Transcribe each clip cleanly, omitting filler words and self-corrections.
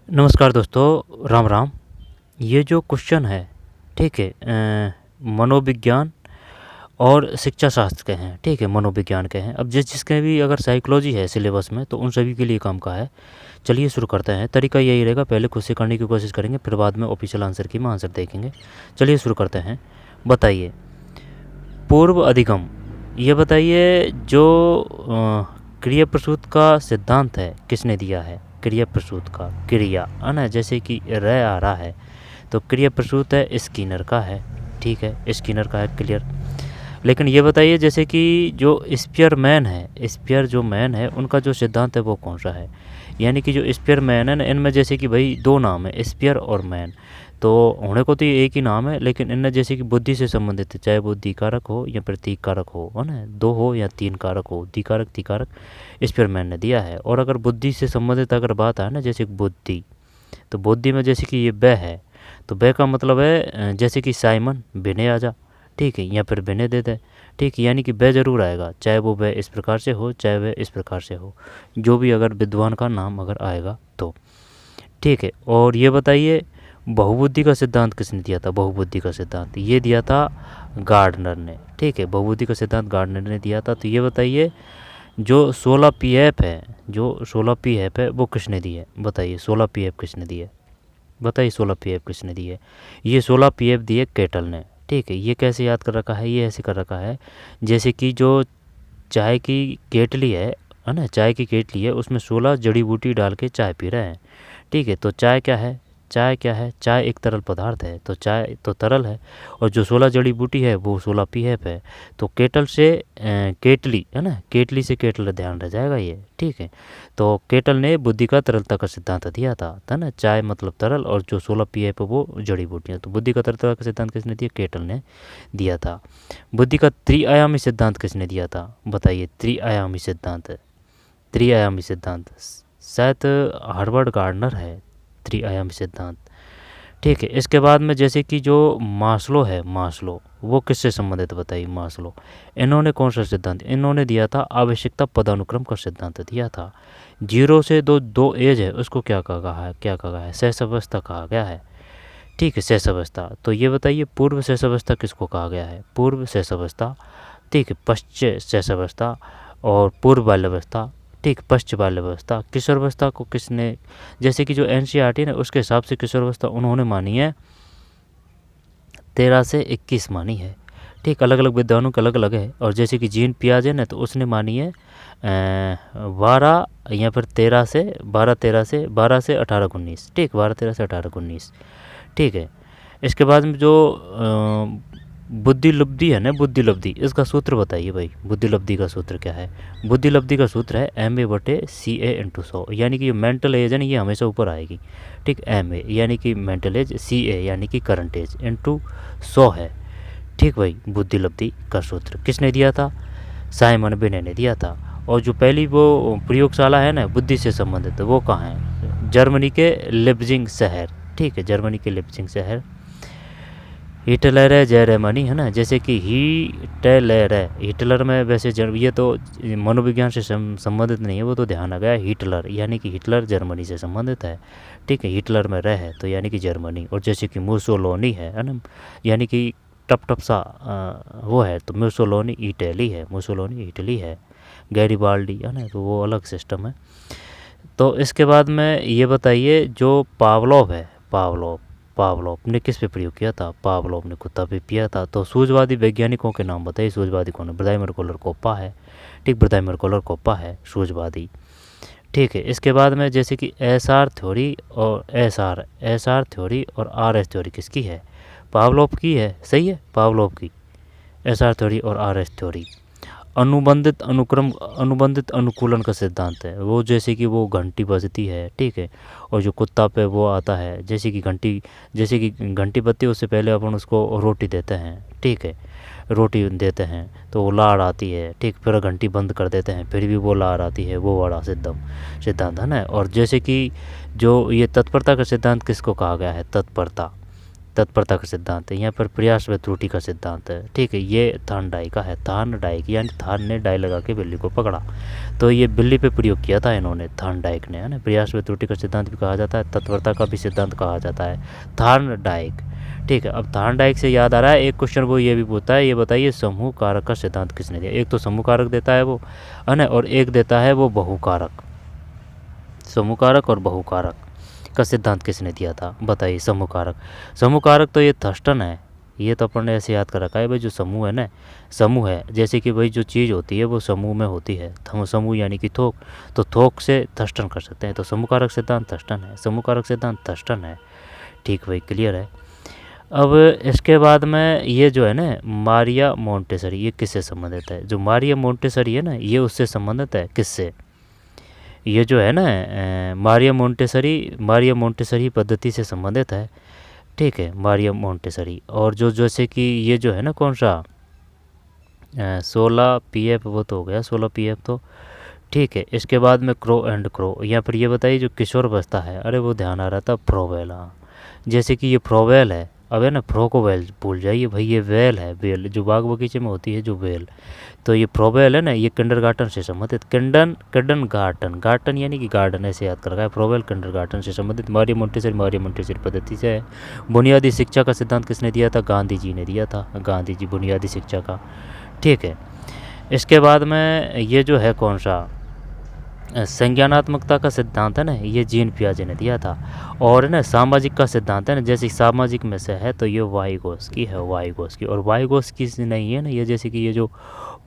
नमस्कार दोस्तों, राम राम। ये जो क्वेश्चन है, ठीक है, मनोविज्ञान और शिक्षा शास्त्र के हैं, ठीक है, मनोविज्ञान के हैं। अब जिसके भी अगर साइकोलॉजी है सिलेबस में तो उन सभी के लिए काम का है। चलिए शुरू करते हैं। तरीका यही रहेगा, पहले खुद से करने की कोशिश करेंगे, फिर बाद में ऑफिशियल आंसर की में आंसर देखेंगे। चलिए शुरू करते हैं। बताइए, पूर्व अधिगम, ये बताइए जो क्रिया प्रसूत का सिद्धांत है किसने दिया है? क्रिया प्रसूत का, क्रिया है ना, जैसे कि रह आ रहा है तो क्रिया प्रसूत है स्किनर का है, ठीक है, स्किनर का है, क्लियर। लेकिन ये बताइए जैसे कि जो स्पीयर मैन है, स्पीयर जो मैन है उनका जो सिद्धांत है वो कौन सा है? यानी कि जो स्पीयर मैन है ना, इनमें जैसे कि भाई दो नाम है, स्पीयर और मैन, तो होने को तो ये एक ही नाम है, लेकिन इनमें जैसे कि बुद्धि से संबंधित है, चाहे वो दिकारक हो या प्रतीक कारक हो, है ना, दो हो या तीन कारक हो, दिकारक तिकारक, स्पीयर मैन ने दिया है। और अगर बुद्धि से संबंधित अगर बात है ना, जैसे बुद्धि, तो बुद्धि में जैसे कि ये ब है, तो ब का मतलब है जैसे कि साइमन बिने आ जा, ठीक है, या फिर बिने दे दे, ठीक है, यानी कि ब जरूर आएगा, चाहे वो ब इस प्रकार से हो चाहे वह इस प्रकार से हो, जो भी अगर विद्वान का नाम अगर आएगा तो, ठीक है। और ये बताइए बहुबुद्धि का सिद्धांत किसने दिया था? बहुबुद्धि का सिद्धांत ये दिया था गार्डनर ने, ठीक है, बहुबुद्धि का सिद्धांत गार्डनर ने दिया था। तो ये बताइए जो 16 पीएफ है, जो 16 पीएफ है वो किसने दी है? बताइए 16 पीएफ किसने दी है? बताइए 16 पीएफ किसने दी है? ये 16 पीएफ दिए केटल ने, ठीक है। ये कैसे याद कर रखा है? ये ऐसे कर रखा है जैसे कि जो चाय की केटली है ना, चाय की केटली है, उसमें 16 जड़ी बूटी डाल के चाय पी रहे हैं, ठीक है। तो चाय क्या है? चाय क्या है? चाय एक तरल पदार्थ है, तो चाय तो तरल है, और जो 16 जड़ी बूटी है वो 16 पीएफ है। तो केटल से केटली है ना, केटली से केटल ध्यान रह जाएगा ये, ठीक है। तो केटल ने बुद्धि का तरलता का सिद्धांत दिया था ना, चाय मतलब तरल और जो 16 पीएफ है वो जड़ी बूटियाँ। तो बुद्धि का तरलता का सिद्धांत किसने दिया? केटल ने दिया था। बुद्धि का त्रिआयामी सिद्धांत किसने दिया था? बताइए, त्रिआयामी सिद्धांत, त्रिआयामी सिद्धांत शायद हार्वर्ड गार्डनर है, त्रिआयामी सिद्धांत, ठीक है। इसके बाद में जैसे कि जो मास्लो है, मास्लो वो किससे संबंधित? बताइए मास्लो, इन्होंने कौन सा सिद्धांत? इन्होंने दिया था आवश्यकता पदानुक्रम का सिद्धांत दिया था। 0 से दो एज है उसको क्या कहा है? क्या कहा है? सहसावस्था कहा गया है, ठीक है, सहसावस्था। तो ये बताइए पूर्व सहसावस्था किसको कहा गया है? पूर्व सहसावस्था, ठीक है, पश्चिम सहसावस्था और पूर्व बाल्यावस्था, ठीक, पश्चिम बाल्यावस्था। किशोरावस्था को किसने, जैसे कि जो एनसीईआरटी है ना उसके हिसाब से किशोरावस्था उन्होंने मानी है 13 से 21 मानी है, ठीक, अलग अलग विद्वानों के अलग अलग है। और जैसे कि जीन पियाजे ने तो उसने मानी है 12 या फिर 13 से 18-19, ठीक, 12-13 से 18-19, ठीक है। इसके बाद में जो बुद्धि लब्धि है ना, बुद्धि लब्धि, इसका सूत्र बताइए भाई, बुद्धि लब्धि का सूत्र क्या है? बुद्धि लब्धि का सूत्र है MA/CA/100, यानी कि मेंटल एज है ना ये हमेशा ऊपर आएगी, ठीक, MA यानी कि मेंटल एज, CA यानी कि करंट एज, इंटू 100 है, ठीक भाई। बुद्धि लब्धि का सूत्र किसने दिया था? साइमन बिने ने दिया था। और जो पहली वो प्रयोगशाला है ना बुद्धि से संबंधित, वो कहाँ है? जर्मनी के लिप्जिंग शहर, ठीक है, जर्मनी के लिप्जिंग शहर। हिटलर है जर्मनी, है ना, जैसे कि हिटलर है, हिटलर में वैसे ये तो मनोविज्ञान से संबंधित नहीं है, वो तो ध्यान आ गया, हिटलर यानी कि हिटलर जर्मनी से संबंधित है, ठीक है। हिटलर में रह है तो यानी कि जर्मनी। और जैसे कि मुसोलोनी है ना, यानी कि टप टप सा वो है, तो मुसोलोनी इटली है, मुसोलोनी इटली है। गैरिबाल्डी है ना, तो वो अलग सिस्टम है। तो इसके बाद में ये बताइए जो पावलोव है, पावलोव, पावलोव ने किस पे प्रयोग किया था? पावलोव ने कुत्ता पे किया था। तो सूझवादी वैज्ञानिकों के नाम बताइए, सूझवादी कौन है? ब्राइमर कोलर कोप्पा है, ठीक, ब्राइमर कोलर कोप्पा है सूझवादी, ठीक है। इसके बाद में जैसे कि एसआर थ्योरी और एसआर थ्योरी और आरएस थ्योरी किसकी है? पावलोव की है, सही है, पावलोव की एसआर थ्योरी और आरएस थ्योरी। अनुबंधित अनुक्रम, अनुबंधित अनुकूलन का सिद्धांत है वो, जैसे कि वो घंटी बजती है, ठीक है, और जो कुत्ता पे वो आता है, जैसे कि घंटी, जैसे कि घंटी बजती है उससे पहले अपन उसको रोटी देते हैं, ठीक है, रोटी देते हैं तो वो लाड़ आती है, ठीक, फिर घंटी बंद कर देते हैं फिर भी वो लाड़ आती है, वो बड़ा सिद्धांत है ना। और जैसे कि जो ये तत्परता का सिद्धांत किसको कहा गया है? तत्परता, तत्परता का सिद्धांत है। यहाँ पर प्रयास व त्रुटि का सिद्धांत है, ठीक है। ये थार्नडाइक का है, थार्नडाइक यानी थार्न ने डाई लगा के बिल्ली को पकड़ा, तो ये बिल्ली पे प्रयोग किया था इन्होंने, थार्नडाइक ने, है ना। प्रयास व त्रुटि का सिद्धांत भी कहा जाता है, तत्परता का भी सिद्धांत कहा जाता है, थार्नडाइक, ठीक है। अब थार्नडाइक से याद आ रहा है एक क्वेश्चन, वो ये भी पूछता है, ये बताइए समूह कारक का सिद्धांत किसने दिया। एक तो समूह कारक देता है वो, है ना, और एक देता है वो बहुकारक। समूह कारक और बहुकारक का सिद्धांत किसने दिया था, बताइए। समूह कारक, समूह कारक तो ये थर्स्टन है, ये तो अपन ने ऐसे याद कर रखा है भाई। जो समूह है ना, समूह है जैसे कि भाई जो चीज़ होती है वो समूह में होती है, समूह यानी कि थोक, तो थोक से थर्स्टन कर सकते हैं, तो समूह कारक सिद्धांत थर्स्टन है, समूह कारक सिद्धांत थर्स्टन है, ठीक भाई, क्लियर है। अब इसके बाद में ये जो है ना मारिया मोंटेसरी, ये किससे संबंधित है। जो मारिया मोंटेसरी है ना, ये उससे संबंधित है, किससे, ये जो है ना मारिया मोंटेसरी पद्धति से संबंधित है, ठीक है, मारिया मोंटेसरी। और जो जैसे कि ये जो है ना कौन सा 16 PF, वो तो हो गया 16 PF तो, ठीक है। इसके बाद में क्रो एंड क्रो, यहाँ पर ये बताइए जो किशोर अवस्था है, अरे वो ध्यान आ रहा था फ्रोवेल, हाँ, जैसे कि ये फ्रोवेल है, अब है ना फ्रो को वेल भूल जाइए भाई, ये वेल है, वेल जो बाग बगीचे में होती है जो वेल, तो ये फ्रोवेल है ना, ये किंडरगार्टन से संबंधित, गार्टन यानी कि गार्डन, ऐसे याद कर रखा है, फ्रोवेल किंडरगार्टन से संबंधित। मारिया मोंटेसरी पद्धति से है। बुनियादी शिक्षा का सिद्धांत किसने दिया था, गांधी जी ने दिया था, गांधी जी, बुनियादी शिक्षा का, ठीक है। इसके बाद में ये जो है कौन सा संज्ञानात्मकता का सिद्धांत है ना, ये जीन पियाजे ने दिया था। और ना सामाजिक का सिद्धांत है ना, जैसे सामाजिक में से है तो ये वाइगोस्की है, वाइगोस्की, और वाइगोस्की नहीं है ना, ये जैसे कि ये जो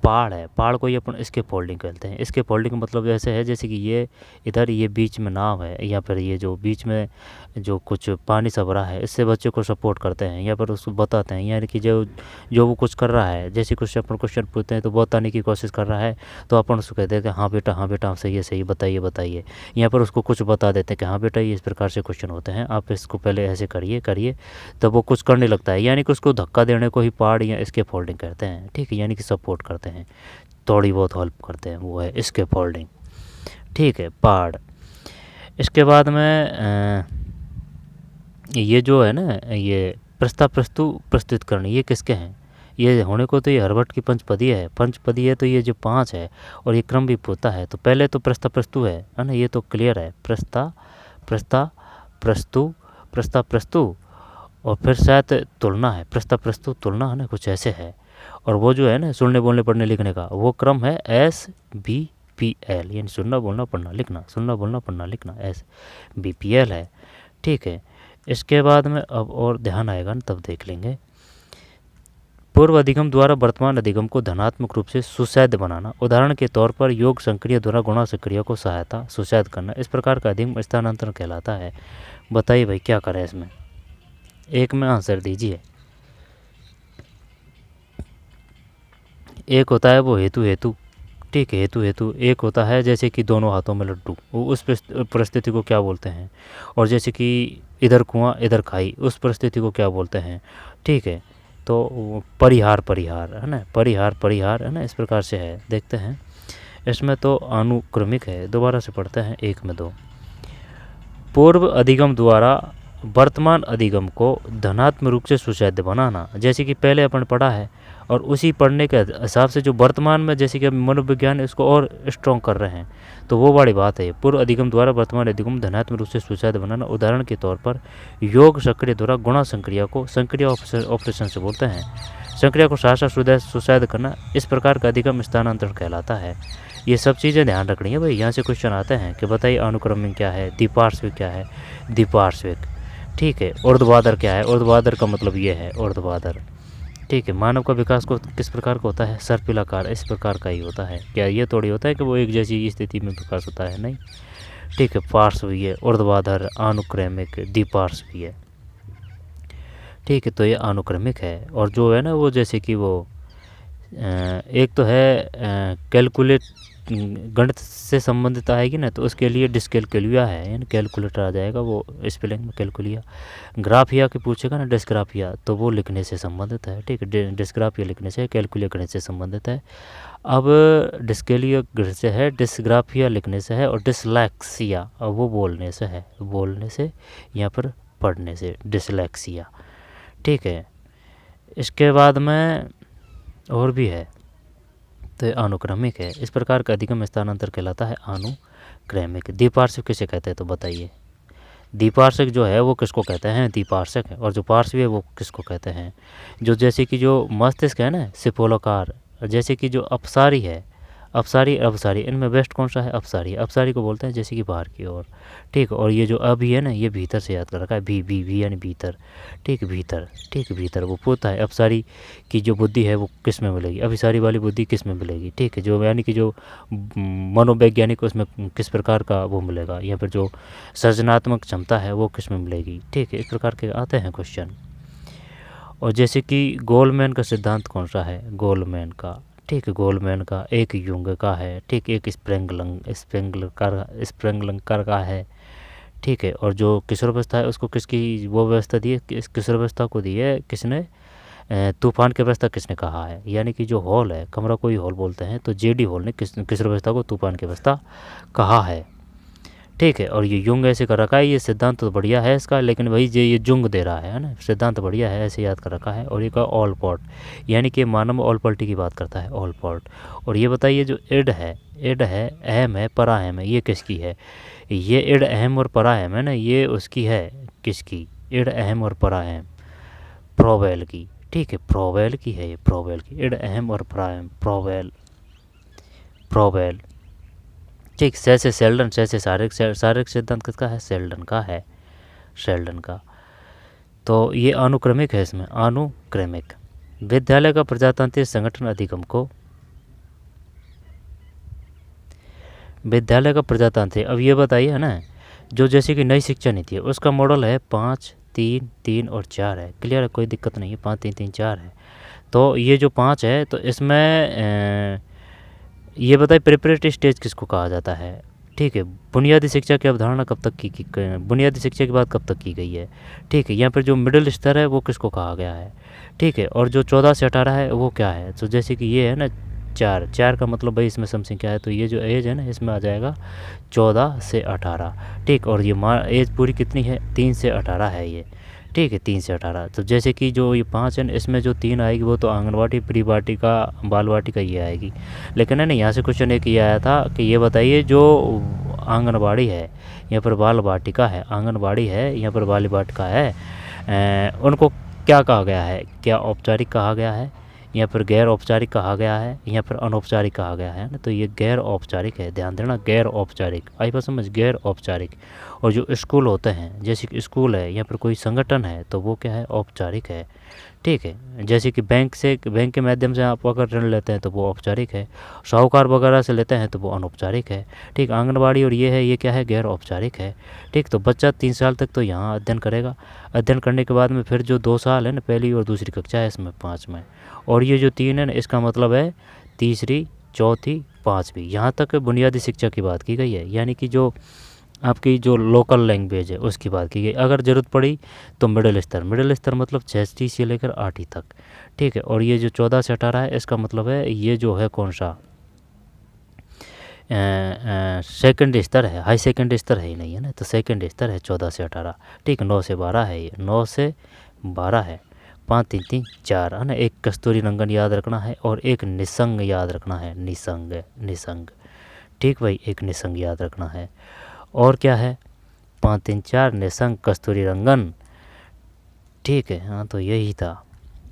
पहाड़ है, पहाड़ को ये अपन इसके फोल्डिंग कहते हैं। इसके फोल्डिंग मतलब ऐसे है जैसे कि ये इधर ये बीच में नाव है, या फिर ये जो बीच में जो कुछ पानी सा भरा है, इससे बच्चे को सपोर्ट करते हैं, या फिर उसको बताते हैं, यानी कि जो वो कुछ कर रहा है, जैसे कुछ अपन क्वेश्चन पूछते हैं तो बताने की कोशिश कर रहा है, तो अपन उसको कहते हैं कि हाँ बेटा सही है, सही, बताइए। यहाँ पर उसको कुछ बता देते हैं कि हाँ बेटा ये इस प्रकार से क्वेश्चन होते हैं, आप इसको पहले ऐसे करिए, तब वो कुछ करने लगता है, यानी कि उसको धक्का देने को ही पहाड़ या इसके फोल्डिंग कहते हैं, ठीक है, यानी कि सपोर्ट करते हैं, थोड़ी बहुत हेल्प करते हैं, वो है इसके फोल्डिंग, ठीक है, पहाड़। इसके बाद में ये जो है ना, ये प्रस्तुत करनी, ये किसके हैं, ये होने को तो ये हर्बर्ट की पंचपदी है, तो ये जो 5 है और ये क्रम भी पूछता है, तो पहले तो प्रस्तु है ना, ये तो क्लियर है, प्रस्तु, और फिर शायद तुलना है, प्रस्तु तुलना है ना, कुछ ऐसे है। और वो जो है ना सुनने बोलने पढ़ने लिखने का, वो क्रम है SBPL, यानी सुनना बोलना पढ़ना लिखना, SBPL है, ठीक है। इसके बाद में अब और ध्यान आएगा ना तब देख लेंगे। पूर्व अधिगम द्वारा वर्तमान अधिगम को धनात्मक रूप से सुसैध बनाना, उदाहरण के तौर पर योग संक्रिया द्वारा गुणा संक्रिया को सहायता सुसैध करना, इस प्रकार का अधिगम स्थानांतरण कहलाता है। बताइए भाई क्या करें इसमें, एक में आंसर दीजिए। एक होता है वो हेतु, ठीक है, हेतु। एक होता है जैसे कि दोनों हाथों में लड्डू, वो उस परिस्थिति को क्या बोलते हैं। और जैसे कि इधर कुआं इधर खाई, उस परिस्थिति को क्या बोलते हैं, ठीक है। तो परिहार है ना, परिहार है ना, इस प्रकार से है, देखते हैं। इसमें तो अनुक्रमिक है, दोबारा से पढ़ते हैं, 1 में 2। पूर्व अधिगम द्वारा वर्तमान अधिगम को धनात्मक रूप से सुसैध बनाना, जैसे कि पहले अपन पढ़ा है, और उसी पढ़ने के हिसाब से जो वर्तमान में जैसे कि मनोविज्ञान इसको और स्ट्रॉन्ग कर रहे हैं, तो वो बड़ी बात है। पूर्व अधिगम द्वारा वर्तमान अधिगम धनात्मक रूप से सुसैध बनाना, उदाहरण के तौर पर योग संक्रिया द्वारा गुणा संक्रिया को संक्रिया ऑपरेशन से बोलते हैं, संक्रिया को सहसा सुसैध करना, इस प्रकार का अधिगम स्थानांतरण कहलाता है। ये सब चीज़ें ध्यान रखनी है भाई। यहाँ से क्वेश्चन आते हैं कि बताइए अनुक्रमिक क्या है, द्विपार्श्विक क्या है, द्विपार्श्विक, ठीक है। ऊर्ध्वाधर क्या है, ऊर्ध्वाधर का मतलब ये है ऊर्ध्वाधर, ठीक है। मानव का विकास को किस प्रकार का होता है, सर्पिलाकार, इस प्रकार का ही होता है। क्या ये थोड़ी होता है कि वो एक जैसी स्थिति में विकास होता है, नहीं, ठीक है। पार्श्वीय, ऊर्ध्वाधर, अनुक्रमिक, द्विपार्श्वीय, ठीक है। तो ये अनुक्रमिक है। और जो है ना वो जैसे कि वो एक तो है कैलकुलेट, गणित से संबंधित आएगी ना, तो उसके लिए डिस्कैलकुलिया है, यानी कैलकुलेटर आ जाएगा, वो स्पेलिंग में कैलकुलिया। ग्राफिया की पूछेगा ना डिस्ग्राफिया, तो वो लिखने से संबंधित है, ठीक है। डिस्ग्राफिया लिखने से, कैलकुलिया गणित से संबंधित है। अब डिस्कैलिया गणित से है, डिस्ग्राफिया लिखने से है, और डिसलैक्सिया अब वो बोलने से है, बोलने से, यहाँ पर पढ़ने से डिसलैक्सिया, ठीक है। इसके बाद में और भी है, तो ये अनुक्रमिक है। इस प्रकार का अधिगम स्थानांतर कहलाता है अनुक्रमिक। द्विपार्श्विक किसे कहते हैं तो बताइए। द्विपार्श्विक जो है वो किसको कहते हैं, द्विपार्श्विक है। और जो पार्श्वी है वो किसको कहते हैं, जो जैसे कि जो मस्तिष्क है ना सिपोलाकार, जैसे कि जो अपसारी है, अपसारी अपसारी, इनमें बेस्ट कौन सा है, अपसारी। अपसारी को बोलते हैं जैसे कि बाहर की ओर, ठीक। और ये जो अभी है ना, ये भीतर से याद कर रखा है, भी यानी भीतर, ठीक, भीतर, ठीक, भीतर वो पूछता है अपसारी की जो बुद्धि है वो किस में मिलेगी, अभिसारी वाली बुद्धि किस में मिलेगी, ठीक है। जो यानी कि जो मनोवैज्ञानिक उसमें किस प्रकार का वो मिलेगा, यहाँ पर जो सृजनात्मक क्षमता है वो किस में मिलेगी, ठीक है। इस प्रकार के आते हैं क्वेश्चन। और जैसे कि गोलमैन का सिद्धांत कौन सा है, गोलमैन का, ठीक है, गोलमैन का एक युंग का है, ठीक, एक स्प्रेंगलंकर का है, ठीक है। और जो किशोरावस्था है उसको किसकी वो व्यवस्था दी है, किशोरावस्था को दी है किसने, तूफान की अवस्था किसने कहा है, यानी कि जो हॉल है, कमरा को ही हॉल बोलते हैं, तो जेडी हॉल ने किशोरावस्था को तूफान की अवस्था कहा है, ठीक है। और ये युंग ऐसे कर रखा है, ये सिद्धांत तो बढ़िया है इसका, लेकिन वही ये जुंग दे रहा है ना, सिद्धांत बढ़िया है ऐसे याद कर रखा है। और ये का ऑल पॉट, यानी कि मानव ऑल पॉल्टी की बात करता है, ऑल पॉट। और ये बताइए जो इड है, इड है, अहम है, पराहम है, ये किसकी है, ये इड अहम और पराहम है ना, ये उसकी है, किसकी, इड अहम और पराहम, प्रोवेल की, ठीक है, प्रोवेल की है ये, प्रोवेल की, इड अहम और पराहम, प्रोवेल, प्रोवेल, ठीक। से सेल्डन, से शारीरिक, शारीरिक सिद्धांत किसका है, सेल्डन का है, सेल्डन का। तो ये अनुक्रमिक है, इसमें अनुक्रमिक। विद्यालय का प्रजातांत्रिक संगठन अधिगम को, विद्यालय का प्रजातांत्रिक, अब ये बताइए है ना, जो जैसे कि नई शिक्षा नीति है उसका मॉडल है 5, 3, 3 और 4 है, क्लियर है, कोई दिक्कत नहीं है, 5, 3, 3, 4 है। तो ये जो 5 है तो इसमें ये बताइए प्रिपरेटरी स्टेज किसको कहा जाता है, ठीक है। बुनियादी शिक्षा की अवधारणा कब तक की बुनियादी शिक्षा की बात कब तक की गई है, ठीक है। यहाँ पर जो मिडिल स्तर है वो किसको कहा गया है, ठीक है। और जो 14 से 18 है वो क्या है, तो जैसे कि ये है ना 4 का मतलब भाई इसमें समथिंग क्या है, तो ये जो एज है ना इसमें आ जाएगा 14 से 18, ठीक। और ये एज पूरी कितनी है, 3 से 18 है ये, ठीक है, 3 से 18। तो जैसे कि जो ये 5 है इसमें जो 3 आएगी वो तो आंगनवाड़ी, प्री वाटिका, बाल वाटिका ये आएगी। लेकिन है ना यहाँ से क्वेश्चन एक ये आया था कि ये बताइए जो आंगनवाड़ी है, यहाँ पर बाल वाटिका है, आंगनवाड़ी है, यहाँ पर बाल वाटिका है, उनको क्या कहा गया है, क्या औपचारिक कहा गया है, यहाँ पर गैर औपचारिक कहा गया है, यहाँ पर अनौपचारिक कहा गया है ना, तो ये गैर औपचारिक है, ध्यान देना, गैर औपचारिक, आई बात समझ, गैर औपचारिक। और जो स्कूल होते हैं, जैसे कि स्कूल है, यहाँ पर कोई संगठन है तो वो क्या है, औपचारिक है, ठीक है। जैसे कि बैंक के माध्यम से आप अगर ऋण लेते हैं तो वो औपचारिक है, साहूकार वगैरह से लेते हैं तो वो अनौपचारिक है, ठीक। आंगनबाड़ी और ये है, ये क्या है, गैर औपचारिक है, ठीक। तो बच्चा 3 साल तक तो यहाँ अध्ययन करेगा, अध्ययन करने के बाद में फिर जो 2 साल है ना, पहली और दूसरी कक्षा है इसमें 5 में, और ये जो 3 है ना इसका मतलब है तीसरी, चौथी, 5वीं, यहाँ तक बुनियादी शिक्षा की बात की गई है, यानी कि जो आपकी जो लोकल लैंग्वेज है उसकी बात की गई। अगर ज़रूरत पड़ी तो मिडिल स्तर मतलब 6वीं से लेकर 8वीं तक, ठीक है। और ये जो 14 से 18 है इसका मतलब है ये जो है कौन सा, सेकंड स्तर है, हाई सेकंड स्तर है ही नहीं है ना, तो सेकंड स्तर है 14 से 18, ठीक। 9 से 12 है, ये 9 से 12 है, 5, 3, 3, 4 है ना। एक कस्तूरी रंगन याद रखना है और एक निसंग याद रखना है, निसंग, ठीक भाई, एक निसंग याद रखना है। और क्या है, 5, 3, 4 निसंग, कस्तूरी रंगन, ठीक है। हाँ तो यही था।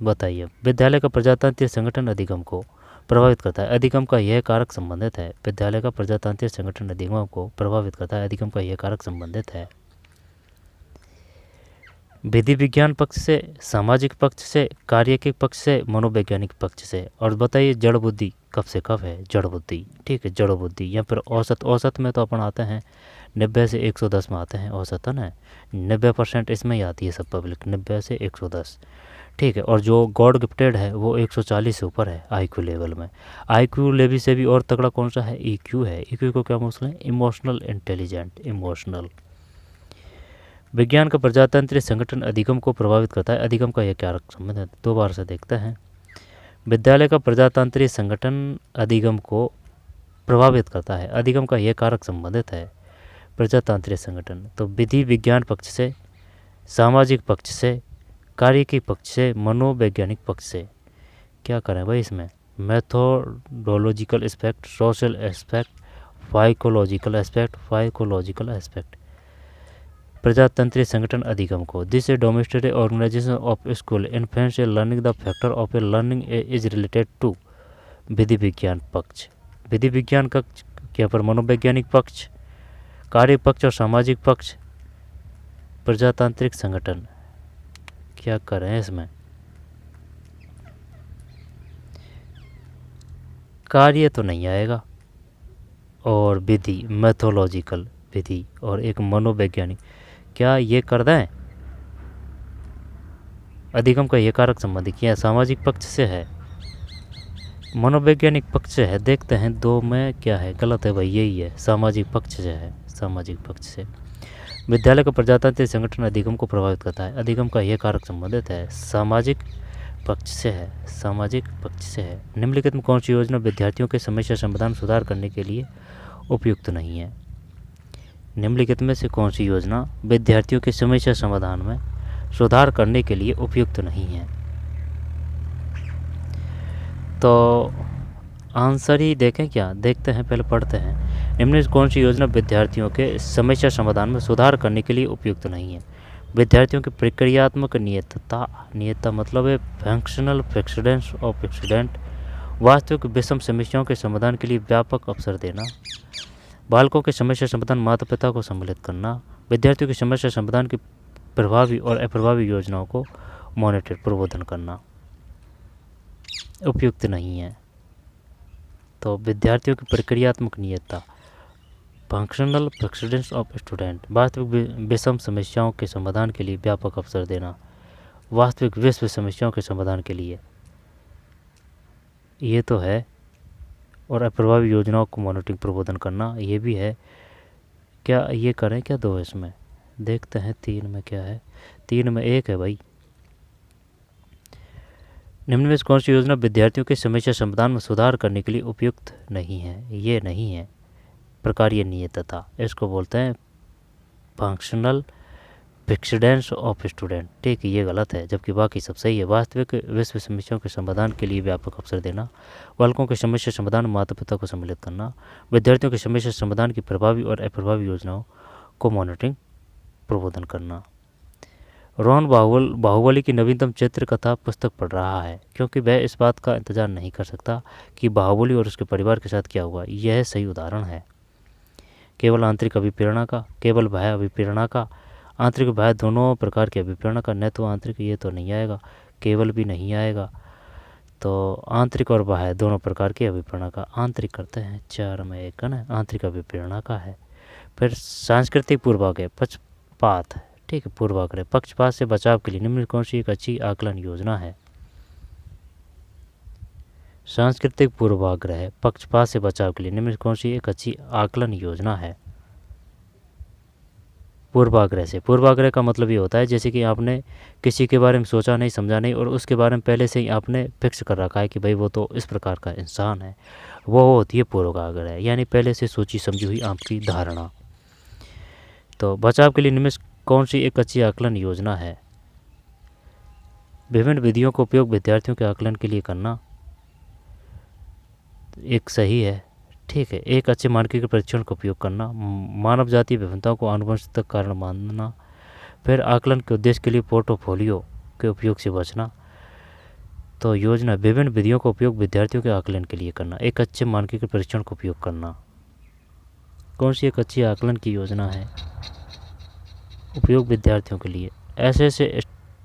बताइए विद्यालय का प्रजातांत्रिक संगठन अधिगम को प्रभावित करता है, अधिगम का यह कारक संबंधित है, विद्यालय का प्रजातांत्रिक संगठन अधिगम को प्रभावित करता है, अधिगम का यह कारक संबंधित है विधि विज्ञान पक्ष से, सामाजिक पक्ष से, कार्यिक पक्ष से, मनोवैज्ञानिक पक्ष से। और बताइए जड़ बुद्धि कब से कब है, जड़ बुद्धि, ठीक है, जड़ बुद्धि। यहाँ पर औसत में तो अपन आते हैं 90 से 110 में आते हैं, औसत है ना, 90% इसमें ही आती है सब पब्लिक, 90 से 110, ठीक है। और जो गॉड गिफ्टेड है वो 140 से ऊपर है IQ लेवल में। IQ लेवल से भी और तगड़ा कौन सा है, EQ है। EQ को क्या बोलते हैं, इमोशनल इंटेलिजेंट, इमोशनल। विज्ञान का प्रजातांत्रिक संगठन अधिगम को प्रभावित करता है, अधिगम का यह कारक संबंध है, 2 बार से देखते हैं। विद्यालय का प्रजातांत्रिक संगठन अधिगम को प्रभावित करता है, अधिगम का यह कारक संबंधित है प्रजातांत्रिक संगठन, तो विधि विज्ञान पक्ष से, सामाजिक पक्ष से, कार्य के पक्ष से, मनोवैज्ञानिक पक्ष से। क्या करें भाई इसमें? Methodological aspect, social aspect, psychological aspect. प्रजातंत्रीय संगठन अधिगम को, this a domestic organisation of school influence a learning the factor of a learning is related to. विधि विज्ञान पक्ष, विधि विज्ञान कक्ष के पर मनोवैज्ञानिक पक्ष, कार्य पक्ष और सामाजिक पक्ष, प्रजातांत्रिक संगठन। क्या करें इसमें? कार्य तो नहीं आएगा, और विधि मैथोलॉजिकल विधि और एक मनोवैज्ञानिक, क्या ये कर दें? अधिगम का ये कारक संबंधी क्या सामाजिक पक्ष से है, मनोवैज्ञानिक पक्ष से है? देखते हैं दो में क्या है, गलत है भाई, यही है, सामाजिक पक्ष से है, सामाजिक पक्ष से। विद्यालय का प्रजातांत्रिक संगठन अधिगम को प्रभावित करता है, अधिगम का यह कारक संबंधित है, सामाजिक पक्ष से है, सामाजिक पक्ष से है। निम्नलिखित में कौन सी योजना विद्यार्थियों के समस्या समाधान सुधार करने के लिए उपयुक्त नहीं है? निम्नलिखित में से कौन सी योजना विद्यार्थियों के समस्या समाधान में सुधार करने के लिए उपयुक्त नहीं है? तो आंसर ही देखें क्या, देखते हैं, पहले पढ़ते हैं। निम्न कौन सी योजना विद्यार्थियों के समस्या समाधान में सुधार करने के लिए उपयुक्त नहीं है? विद्यार्थियों की प्रक्रियात्मक नियतता मतलब है फंक्शनल फ्लेक्सिडेंस ऑफ स्टूडेंट, वास्तविक विषम समस्याओं के समाधान के लिए व्यापक अवसर देना, बालकों के समस्या समाधान माता पिता को सम्मिलित करना, विद्यार्थियों की समस्या समाधान की प्रभावी और अप्रभावी योजनाओं को मॉनिटर प्रबोधन करना उपयुक्त नहीं है। तो विद्यार्थियों की प्रक्रियात्मक नियतता, फंक्शनल फ्लेक्सिडेंस ऑफ स्टूडेंट, वास्तविक विषम समस्याओं के समाधान के लिए व्यापक अवसर देना, वास्तविक विश्व समस्याओं के समाधान के लिए, ये तो है, और अप्रभावी योजनाओं को मॉनिटरिंग प्रबोधन करना, ये भी है। क्या ये करें क्या दो इसमें? देखते हैं 3 में क्या है, 3 में 1 है भाई। निम्न में कौन सी योजना विद्यार्थियों के समस्या समाधान में सुधार करने के लिए उपयुक्त नहीं है? ये नहीं है, प्रकारीय नियतता, इसको बोलते हैं फंक्शनल फ्लेक्सिडेंस ऑफ स्टूडेंट, ठीक है, ये गलत है, जबकि बाकी सब सही है। वास्तविक विश्व समस्याओं के समाधान के लिए व्यापक अवसर देना, बालकों के समस्या समाधान में माता पिता को सम्मिलित करना, विद्यार्थियों के समस्या समाधान की प्रभावी और अप्रभावी योजनाओं को मॉनिटरिंग प्रबोधन करना। रोहन बाहुबली की नवीनतम चित्रकथा पुस्तक पढ़ रहा है क्योंकि वह इस बात का इंतजार नहीं कर सकता कि बाहुबली और उसके परिवार के साथ क्या हुआ। यह सही उदाहरण है। केवल आंतरिक अभिप्रेरणा का, केवल बाह्य अभिप्रेरणा का, आंतरिक बाह्य दोनों प्रकार की अभिप्रेरणा का, न तो आंतरिक, ये तो नहीं आएगा, केवल भी नहीं आएगा। तो आंतरिक और बाह्य दोनों प्रकार की अभिप्रेरणा का, आंतरिक करते हैं, 4 में 1 है ना, आंतरिक अभिप्रेरणा का है। फिर सांस्कृतिक पूर्वाग्रह, पक्षपात, ठीक है, पूर्वाग्रह, पक्षपात से बचाव के लिए निम्न कौन सी एक अच्छी आकलन योजना है? सांस्कृतिक पूर्वाग्रह, पक्षपात से बचाव के लिए निम्न कौन सी एक अच्छी आकलन योजना है? पूर्वाग्रह से, पूर्वाग्रह का मतलब ये होता है जैसे कि आपने किसी के बारे में सोचा नहीं, समझा नहीं, और उसके बारे में पहले से ही आपने फिक्स कर रखा है कि भाई वो तो इस प्रकार का इंसान है, वो होती है पूर्वाग्रह, यानी पहले से सोची समझी हुई आपकी धारणा। तो बचाव के लिए निम्न कौन सी एक अच्छी आकलन योजना है? विभिन्न विधियों का उपयोग विद्यार्थियों के आकलन के लिए करना, एक सही है, ठीक है। एक अच्छे मानकीकृत परीक्षण का उपयोग करना, मानव जातीय विभिन्नताओं को आनुवंशिक कारण मानना, फिर आकलन के उद्देश्य के लिए पोर्टफोलियो के उपयोग से बचना। तो योजना, विभिन्न विधियों का उपयोग विद्यार्थियों के आकलन के लिए करना, एक अच्छे मानकीकृत परीक्षण का उपयोग करना। कौन सी एक अच्छी आकलन की योजना है? उपयोग विद्यार्थियों के लिए, ऐसे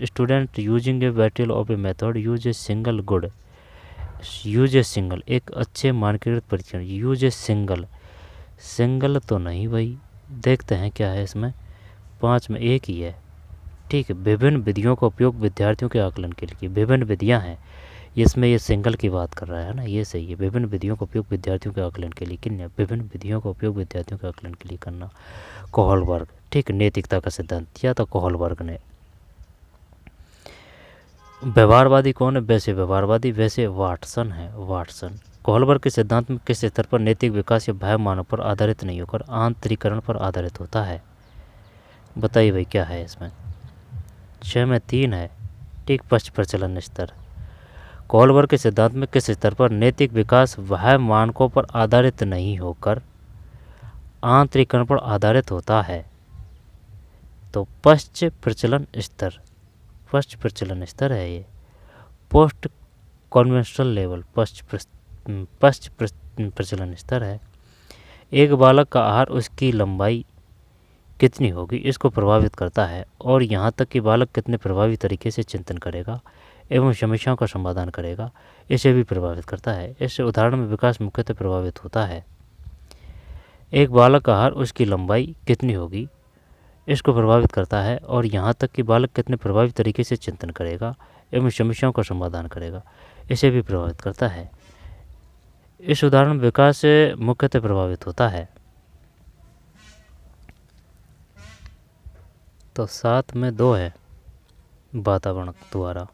student using a battle of a method use a single good, use a single, एक अच्छे मानकीकृत परीक्षण, यूज ए सिंगल, सिंगल तो नहीं भाई, देखते हैं क्या है इसमें, 5 में 1 ही है, ठीक है। विभिन्न विधियों का उपयोग विद्यार्थियों के आकलन के लिए, विभिन्न विधियां हैं, इसमें ये सिंगल की बात कर रहा है ना, ये सही है। विभिन्न विधियों का उपयोग विद्यार्थियों के आकलन के लिए, किन विभिन्न विधियों का उपयोग विद्यार्थियों के आकलन के लिए करना, कोहलबर्ग, ठीक, नैतिकता का सिद्धांत दिया था कोहलबर्ग ने। व्यवहारवादी कौन है? वैसे व्यवहारवादी, वैसे वाटसन है, वाटसन। कोहलबर्ग के सिद्धांत में किस स्तर पर नैतिक विकास या बाह्य मानव पर आधारित नहीं होकर आंतरिकरण पर आधारित होता है? बताइए भाई क्या है इसमें? 6 में 3 है, ठीक, पश्च प्रचलन स्तर। कोहलबर के सिद्धांत में किस स्तर पर नैतिक विकास वह मानकों पर आधारित नहीं होकर आंतरिकरण पर आधारित होता है? तो पश्च प्रचलन स्तर, पश्च प्रचलन स्तर है ये। पोस्ट कॉन्वेंशनल लेवल पश्च प्रचलन स्तर है। एक बालक का आहार उसकी लंबाई कितनी होगी इसको प्रभावित करता है, और यहाँ तक कि बालक कितने प्रभावी तरीके से चिंतन करेगा एवं समस्याओं का समाधान करेगा, इसे भी प्रभावित करता है। इस उदाहरण में विकास मुख्यतः प्रभावित होता है। एक बालक का आहार उसकी लंबाई कितनी होगी इसको प्रभावित करता है, और यहाँ तक कि बालक कितने प्रभावी तरीके से चिंतन करेगा एवं समस्याओं का समाधान करेगा, इसे भी प्रभावित करता है। इस उदाहरण में विकास मुख्यतः प्रभावित होता है। तो 7 में 2 है वातावरण द्वारा।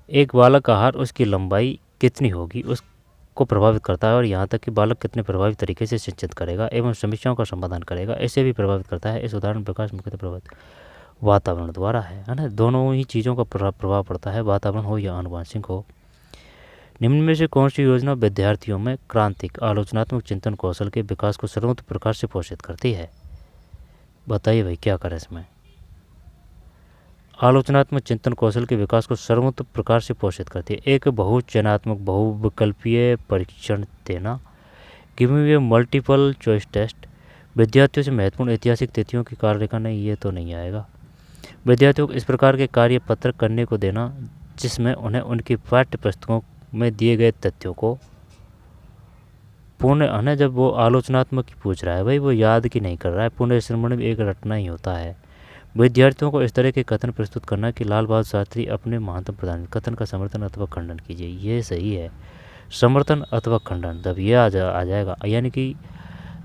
एक बालक का आहार उसकी लंबाई कितनी होगी उसको प्रभावित करता है, और यहाँ तक कि बालक कितने प्रभावी तरीके से चिंतित करेगा एवं समस्याओं का समाधान करेगा, इसे भी प्रभावित करता है। इस उदाहरण विकास मुख्यतः प्रभावित वातावरण द्वारा है ना। दोनों ही चीज़ों का प्रभाव पड़ता है, वातावरण हो या आनुवंशिक हो। निम्न में से कौन सी योजना विद्यार्थियों में क्रांतिक आलोचनात्मक चिंतन कौशल के विकास को सर्वोत्तम प्रकार से पोषित करती है? बताइए भाई, क्या करें इसमें? आलोचनात्मक चिंतन कौशल के विकास को सर्वोत्तम प्रकार से पोषित करती है। एक बहुचयनात्मक बहुविकल्पीय परीक्षण देना, giving a multiple choice test, विद्यार्थियों से महत्वपूर्ण ऐतिहासिक तिथियों की कार्यरेखा। नहीं, ये तो नहीं आएगा। विद्यार्थियों को इस प्रकार के कार्य पत्र करने को देना जिसमें उन्हें उनकी पाठ्य पुस्तकों में दिए गए तथ्यों को पुण्य है, जब वो आलोचनात्मक की पूछ रहा है भाई, वो याद की नहीं कर रहा है, पुण्य श्रवण भी एक रटना ही होता है। विद्यार्थियों को इस तरह के कथन प्रस्तुत करना कि लाल बहादुर शास्त्री अपने महानतम प्रधान कथन का समर्थन अथवा खंडन कीजिए। ये सही है, समर्थन अथवा खंडन जब ये आ जाएगा, यानी कि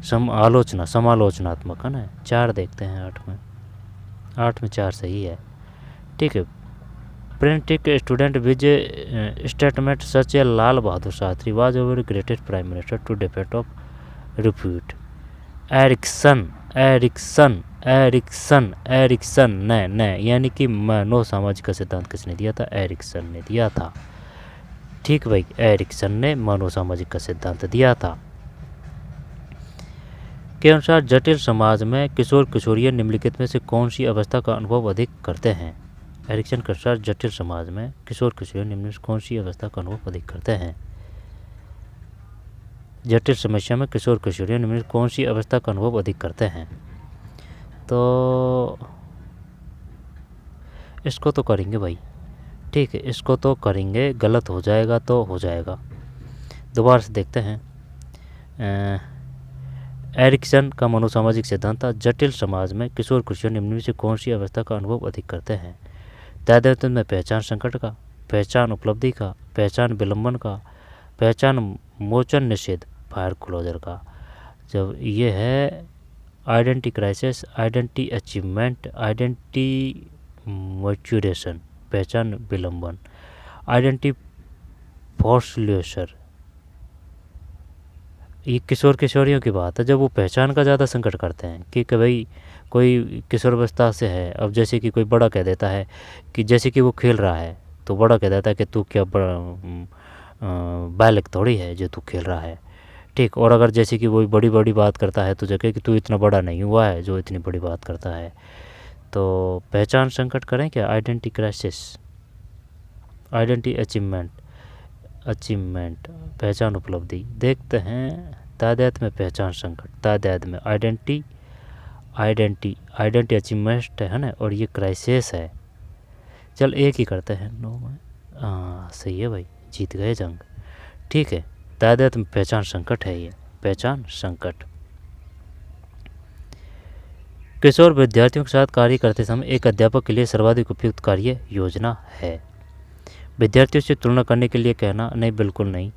समालोचनात्मक है ना। 4 देखते हैं 8 में 4 सही है। ठीक है। प्रिंटिक student viz statement such a Lal Bahadur Shastri was our greatest prime minister to defect of repute. Erikson ने यानी कि मानव सामाजिक का सिद्धांत किसने दिया था? एरिक्सन ने दिया था। ठीक भाई, एरिक्सन ने मानव सामाजिक का सिद्धांत दिया था। के अनुसार जटिल समाज में किशोर किशोरियां निम्नलिखित में से कौन सी अवस्था का अनुभव अधिक करते हैं? एरिक्सन के अनुसार जटिल समाज में किशोर किशोरियां निम्न में कौन सी अवस्था का अनुभव अधिक करते हैं? जटिल समस्या में किशोर किशोरियां निम्न में कौन सी अवस्था का अनुभव अधिक करते हैं? तो इसको तो करेंगे भाई। ठीक है, इसको तो करेंगे, गलत हो जाएगा तो हो जाएगा। दोबारा से देखते हैं। एरिक्सन का मनोसामाजिक सिद्धांत था जटिल समाज में किशोर किशोर निम्न में से कौन सी अवस्था का अनुभव अधिक करते हैं? तादात्म्य में पहचान संकट का, पहचान उपलब्धि का, पहचान विलंबन का, पहचान मोचन निषेध फायर क्लोजर का। जब ये है identity crisis, identity achievement, identity maturation, पहचान विलंबन, आइडेंटिटी फॉर्सल्यूशर। ये किशोर किशोरियों की बात है जब वो पहचान का ज़्यादा संकट करते हैं कि भाई कोई किशोरावस्था से है। अब जैसे कि कोई बड़ा कह देता है कि जैसे कि वो खेल रहा है तो बड़ा कह देता है कि तू क्या बालक थोड़ी है जो तू खेल रहा है। ठीक। और अगर जैसे कि वो बड़ी बड़ी बात करता है तो जगह कि तू इतना बड़ा नहीं हुआ है जो इतनी बड़ी बात करता है। तो पहचान संकट करें क्या? आइडेंटिटी क्राइसिस, आइडेंटिटी अचीवमेंट, पहचान उपलब्धि। देखते हैं तादाद में पहचान संकट, तादाद में आइडेंटिटी अचीवमेंट है ना, और ये क्राइसिस है। चल एक ही करते हैं 9 में। सही है भाई, जीत गए जंग। ठीक है, तादाद में पहचान संकट है ये, पहचान संकट। किशोर विद्यार्थियों के साथ कार्य करते समय एक अध्यापक के लिए सर्वाधिक उपयुक्त कार्य योजना है। विद्यार्थियों से तुलना करने के लिए कहना, नहीं बिल्कुल नहीं।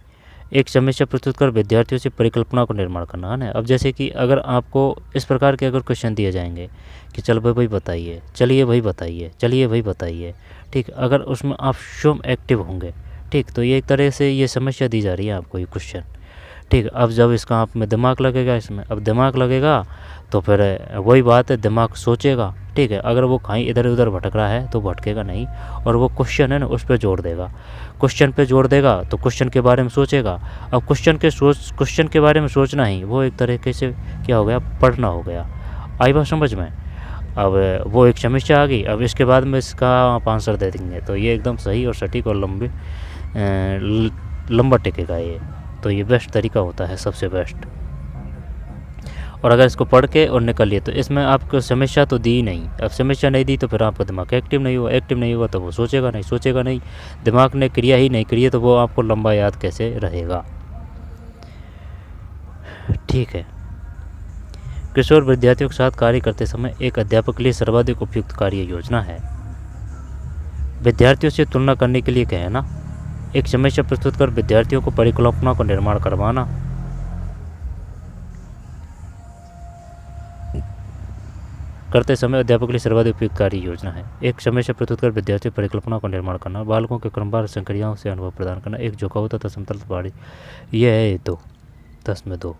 एक समस्या प्रस्तुत कर विद्यार्थियों से परिकल्पना को निर्माण करना है ना। अब जैसे कि अगर आपको इस प्रकार के अगर क्वेश्चन दिए जाएंगे कि चल भाई बताइए, चलिए भाई बताइए, चलिए भाई बताइए। ठीक, अगर उसमें आप स्वयं एक्टिव होंगे, ठीक, तो ये एक तरह से ये समस्या दी जा रही है आपको ये क्वेश्चन। ठीक, अब जब इसका आप में दिमाग लगेगा, इसमें अब दिमाग लगेगा तो फिर वही बात है, दिमाग सोचेगा। ठीक। ठीक है। अगर वो कहीं इधर उधर भटक रहा है तो भटकेगा नहीं, और वो क्वेश्चन है ना उस पर जोर देगा। क्वेश्चन पे जोर देगा तो क्वेश्चन के बारे में सोचेगा। अब क्वेश्चन के बारे में सोचना ही वो एक तरीके से क्या हो गया, पढ़ना हो गया। आई बात समझ में? अब वो एक समस्या आ गई, अब इसके बाद में इसका आप आंसर दे देंगे तो ये एकदम सही और सटीक और लंबा टिकेगा ये। तो ये बेस्ट तरीका होता है, सबसे बेस्ट। और अगर इसको पढ़ के और निकल लिए तो इसमें आपको समस्या तो दी नहीं। अब समस्या नहीं दी तो फिर आपका दिमाग एक्टिव नहीं हुआ तो वो सोचेगा नहीं। दिमाग ने क्रिया ही नहीं करी है तो वो आपको लंबा याद कैसे रहेगा। ठीक है। किशोर विद्यार्थियों के साथ कार्य करते समय एक अध्यापक के लिए सर्वाधिक उपयुक्त कार्य योजना है। विद्यार्थियों से तुलना करने के लिए कहना, एक समस्या प्रस्तुत कर विद्यार्थियों को परिकल्पना को निर्माण करवाना, करते समय अध्यापक के लिए सर्वाधिक उपयुक्त कार्य योजना है। एक समस्या प्रस्तुत कर विद्यार्थियों परिकल्पना को निर्माण करना, बालकों के क्रमवार संक्रियाओं से अनुभव प्रदान करना, एक झुकाव तथा समतल पहाड़ी। यह है 2, 10 में 2।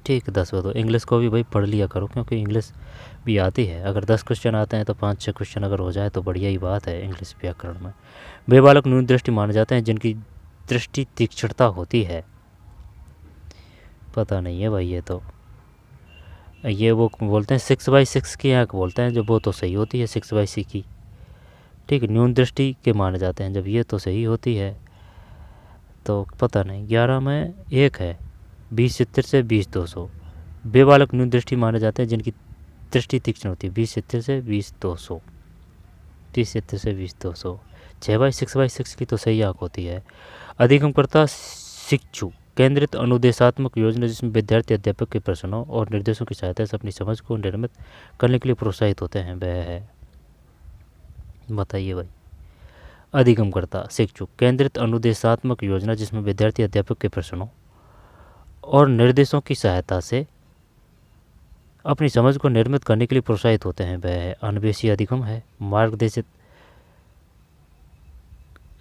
ठीक है, 10 में 2। इंग्लिश को भी भाई पढ़ लिया करो क्योंकि इंग्लिश भी आती है। अगर 10 क्वेश्चन आते हैं तो 5-6 क्वेश्चन अगर हो जाए तो बढ़िया ही बात है इंग्लिश व्याकरण में। वे बालक न्यून दृष्टि माने जाते हैं जिनकी दृष्टि तीक्ष्णता होती है। पता नहीं है भाई, ये वो बोलते हैं 6/6 की आँख बोलते हैं, जो वो तो सही होती है 6/6 की। ठीक है, न्यून दृष्टि के माने जाते हैं जब ये तो सही होती है। तो पता नहीं, 11 में 1 है, 2070 से 20-200। वे बालक न्यून दृष्टि माने जाते हैं जिनकी दृष्टि तीक्ष्ण होती है। 2070 से 20-200, 3070 से 20-200। 6/6 की तो सही आँख होती है। अधिगमकर्ता शिक्षु केंद्रित अनुदेशात्मक योजना जिसमें विद्यार्थी अध्यापक के प्रश्नों और निर्देशों की सहायता से अपनी समझ को निर्मित करने के लिए प्रोत्साहित होते हैं, वह है। बताइए भाई। अधिगमकर्ता शिक्षु केंद्रित अनुदेशात्मक योजना जिसमें विद्यार्थी अध्यापक के प्रश्नों और निर्देशों की सहायता से अपनी समझ को निर्मित करने के लिए प्रोत्साहित होते हैं, वह है। अन्वेषी अधिगम है। मार्गदर्शित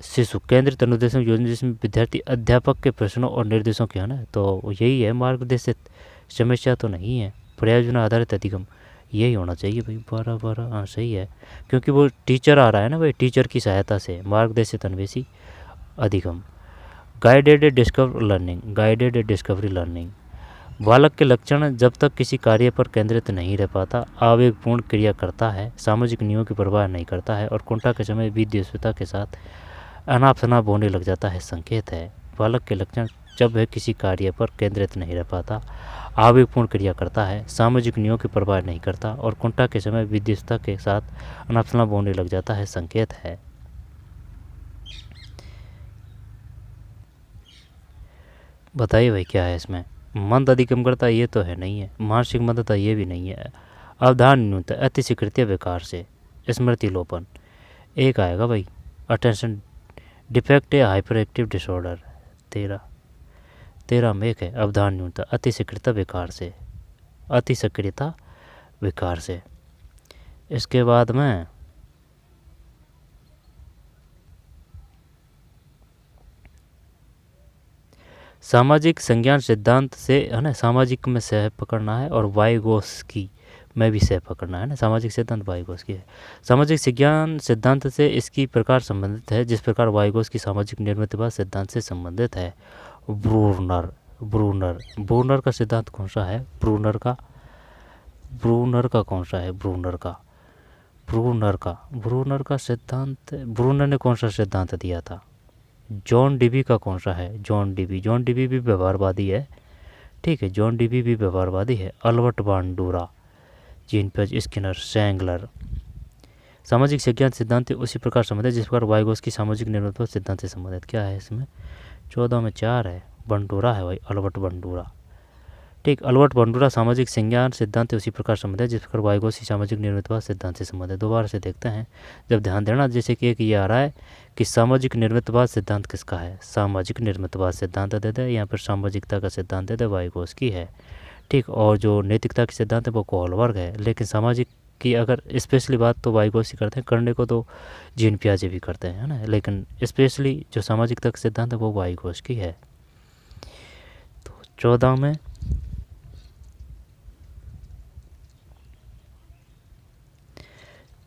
शिशु केंद्रित अनुदेशन योजना जिसमें विद्यार्थी अध्यापक के प्रश्नों और निर्देशों की, है ना, तो यही है मार्गदर्शित। समस्या तो नहीं है। प्रयोजना आधारित अधिगम यही होना चाहिए भाई। 12 हाँ सही है, क्योंकि वो टीचर आ रहा है ना भाई, टीचर की सहायता से मार्गदर्शित अन्वेषी अधिगम। गाइडेड डिस्कवरी लर्निंग बालक के लक्षण जब तक किसी कार्य पर केंद्रित नहीं रह पाता, आवेगपूर्ण क्रिया करता है, सामाजिक नियमों की परवाह नहीं करता है और कुंठा के समय विद्युस्वता के साथ अनाप शनाप होने लग जाता है, संकेत है। बालक के लक्षण जब वह किसी कार्य पर केंद्रित नहीं रह पाता, आवेगपूर्ण क्रिया करता है, सामाजिक नियमों की परवाह नहीं करता और कुंठा के समय विद्युस्वता के साथ अनाप शनाप होने लग जाता है, संकेत है। बताइए भाई क्या है इसमें। मंद अधिगमकर्ता ये तो है नहीं है। मानसिक मंदता ये भी नहीं है। अवधान न्यूनता अति स्वीकृति विकार से स्मृति लोपन एक आएगा भाई। अटेंशन डिफेक्ट या हाइपर एक्टिव डिसऑर्डर 13 में एक है। अवधान न्यूनता अति सक्रियता विकार से। इसके बाद में सामाजिक संज्ञान सिद्धांत से, है ना, सामाजिक में सह पकड़ना है और वाइगोस्की में भी सह पकड़ना है ना। सामाजिक सिद्धांत वाइगोस्की है। सामाजिक संज्ञान सिद्धांत से इसकी प्रकार संबंधित है जिस प्रकार वाइगोस्की सामाजिक निर्मितवाद सिद्धांत से संबंधित है। ब्रूनर का सिद्धांत कौन सा है? ब्रूनर का कौन सा है? ब्रूनर का सिद्धांत, ब्रूनर ने कौन सा सिद्धांत दिया था? जॉन डीबी का कौन सा है? जॉन डीबी भी व्यवहारवादी है। ठीक है, जॉन डीबी भी व्यवहारवादी है। अल्बर्ट बांडूरा, जीन पेज, स्किनर, सैंगलर। सामाजिक संज्ञान सिद्धांत उसी प्रकार संबंधित जिस प्रकार वाइगोस्की सामाजिक निर्मितवाद सिद्धांत से संबंधित। क्या है इसमें? 14 में 4 है। बंडूरा है भाई, अल्बर्ट बंडूरा। ठीक, अल्बर्ट बंडूरा सामाजिक संज्ञान सिद्धांत उसी प्रकार संबंधित जिस प्रकार वाइगोस्की सामाजिक निर्मितवाद सिद्धांत से संबंधित। दोबारा से देखते हैं, जब ध्यान देना। जैसे कि एक ये आ रहा है कि सामाजिक निर्मितवाद सिद्धांत किसका है? सामाजिक निर्मितवाद सिद्धांत दे दे, या फिर सामाजिकता का सिद्धांत दे दे, वाइगोस्की है। ठीक, और जो नैतिकता के सिद्धांत है वो कोहलबर्ग है। लेकिन सामाजिक की अगर स्पेशली बात तो वाइगोस्की करते हैं, करने को तो जीन पियाजे भी करते हैं, है ना, लेकिन स्पेशली जो सामाजिकता का सिद्धांत है वो वाइगोस्की है। तो 14 में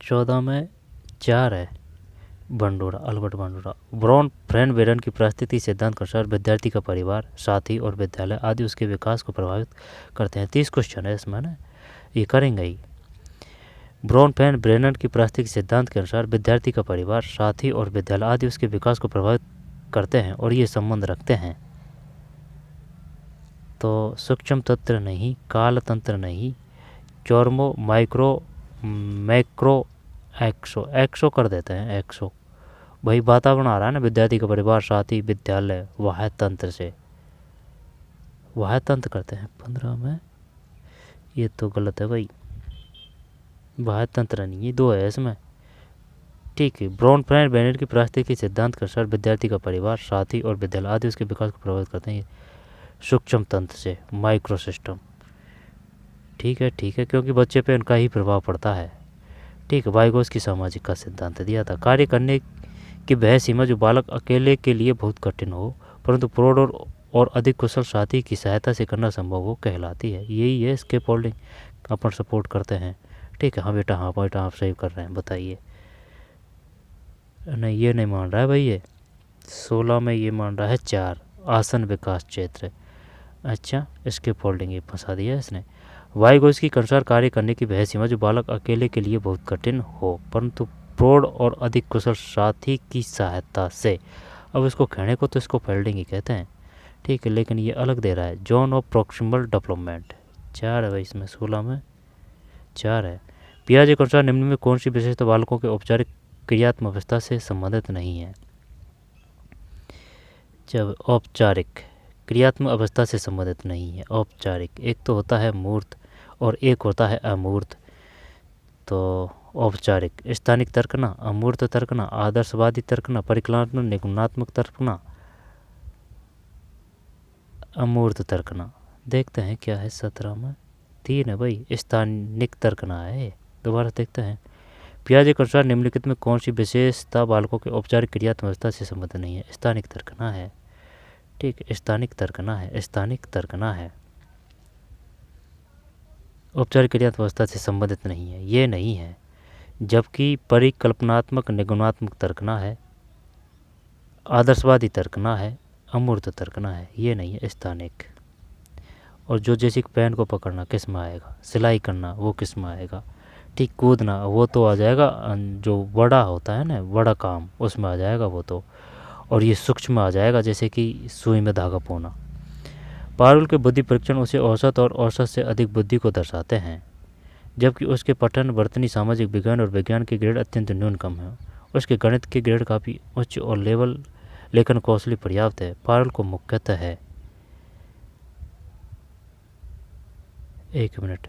14 में 4 है, बंडोरा, अल्बर्ट बंडोरा। ब्राउन फ्रेंड बेरन की परिस्थिति सिद्धांत के अनुसार विद्यार्थी का परिवार, साथी और विद्यालय आदि उसके विकास को प्रभावित करते हैं। 30 क्वेश्चन है इसमें ना, ये करेंगे ही। ब्राउन फैन ब्रेनर की परिस्थिति सिद्धांत के अनुसार विद्यार्थी का परिवार, साथी और विद्यालय आदि उसके विकास को प्रभावित करते हैं और ये संबंध रखते हैं। तो सूक्ष्म तंत्र नहीं, काल तंत्र नहीं, चौर्मो, माइक्रो, मैक्रो, एक्सो कर देते हैं। एक्सो वही वातावरण आ रहा है ना, विद्यार्थी का परिवार, साथी, विद्यालय, वाह्य तंत्र से वाह्य तंत्र करते हैं। 15 में ये तो गलत है भाई, वाह्य तंत्र नहीं, ये 2 है इसमें, ठीक है। ब्राउन फ्रेंड बेरन की परिस्थिति सिद्धांत के अनुसार विद्यार्थी का परिवार, साथी और विद्यालय आदि उसके विकास को प्रभावित करते हैं सूक्ष्म तंत्र से, माइक्रो सिस्टम। ठीक है, क्योंकि बच्चे पे उनका ही प्रभाव पड़ता है। ठीक है, वाइगोस की सामाजिक का सिद्धांत दिया था। कार्य करने की वह सीमा जो बालक अकेले के लिए बहुत कठिन हो परंतु प्रौढ़ और अधिक कुशल साथी की सहायता से करना संभव हो कहलाती है। यही है स्केप होल्डिंग, अपन सपोर्ट करते हैं। ठीक है, हाँ बेटा आप सही कर रहे हैं, बताइए। नहीं, ये नहीं मान रहा है भाई, ये 16 में ये मान रहा है 4, आसन विकास क्षेत्र। अच्छा, स्केप होल्डिंग ये फंसा दिया इसने। वाइगोस्की के अनुसार कार्य करने की वह सीमा जो बालक अकेले के लिए बहुत कठिन हो परंतु प्रौढ़ और अधिक कुशल साथी की सहायता से। अब इसको कहने को तो इसको फोल्डिंग ही कहते हैं, ठीक है, लेकिन ये अलग दे रहा है। जोन ऑफ प्रॉक्सिमल डेवलपमेंट 4 है भाई इसमें, 16 में 4 है। पियाजे के अनुसार निम्न में कौन सी विशेषता बालकों के औपचारिक क्रियात्मक अवस्था से संबंधित नहीं है? जब औपचारिक क्रियात्मक अवस्था से संबंधित नहीं है, औपचारिक एक तो होता है मूर्त और एक होता है अमूर्त। तो औपचारिक स्थानिक तर्कना, अमूर्त तर्कना, आदर्शवादी तर्कना, परिकल्पनात्मक निगमनात्मक तर्कना, अमूर्त तर्कना। देखते हैं क्या है 17 में, 3 है भाई, स्थानिक तर्कना है। दोबारा देखते हैं। पियाजे के अनुसार निम्नलिखित में कौन सी विशेषता बालकों के औपचारिक क्रियात्मक अवस्था से संबंधित नहीं है? स्थानिक तर्कना है। ठीक, स्थानिक तर्कना है, स्थानिक तर्कना है, औपचारिक क्रियात्मक अवस्था से संबंधित नहीं है, ये नहीं है। जबकि परिकल्पनात्मक निगमनात्मक तर्कना है, आदर्शवादी तर्कना है, अमूर्त तर्कना है, ये नहीं है स्थानिक। और जो जैसे पेन को पकड़ना किस में आएगा, सिलाई करना वो किस में आएगा, ठीक, कूदना वो तो आ जाएगा, जो बड़ा होता है ना बड़ा काम उसमें आ जाएगा वो तो। और ये सूक्ष्म आ जाएगा, जैसे कि सुई में धागा पोना। पारुल के बुद्धि परीक्षण उसे औसत और औसत से अधिक बुद्धि को दर्शाते हैं, जबकि उसके पठन, वर्तनी, सामाजिक विज्ञान और विज्ञान के ग्रेड अत्यंत न्यूनतम है। उसके गणित के ग्रेड काफ़ी उच्च और लेवल लेखन कौशल पर्याप्त है। पारुल को मुख्यतः है, एक मिनट,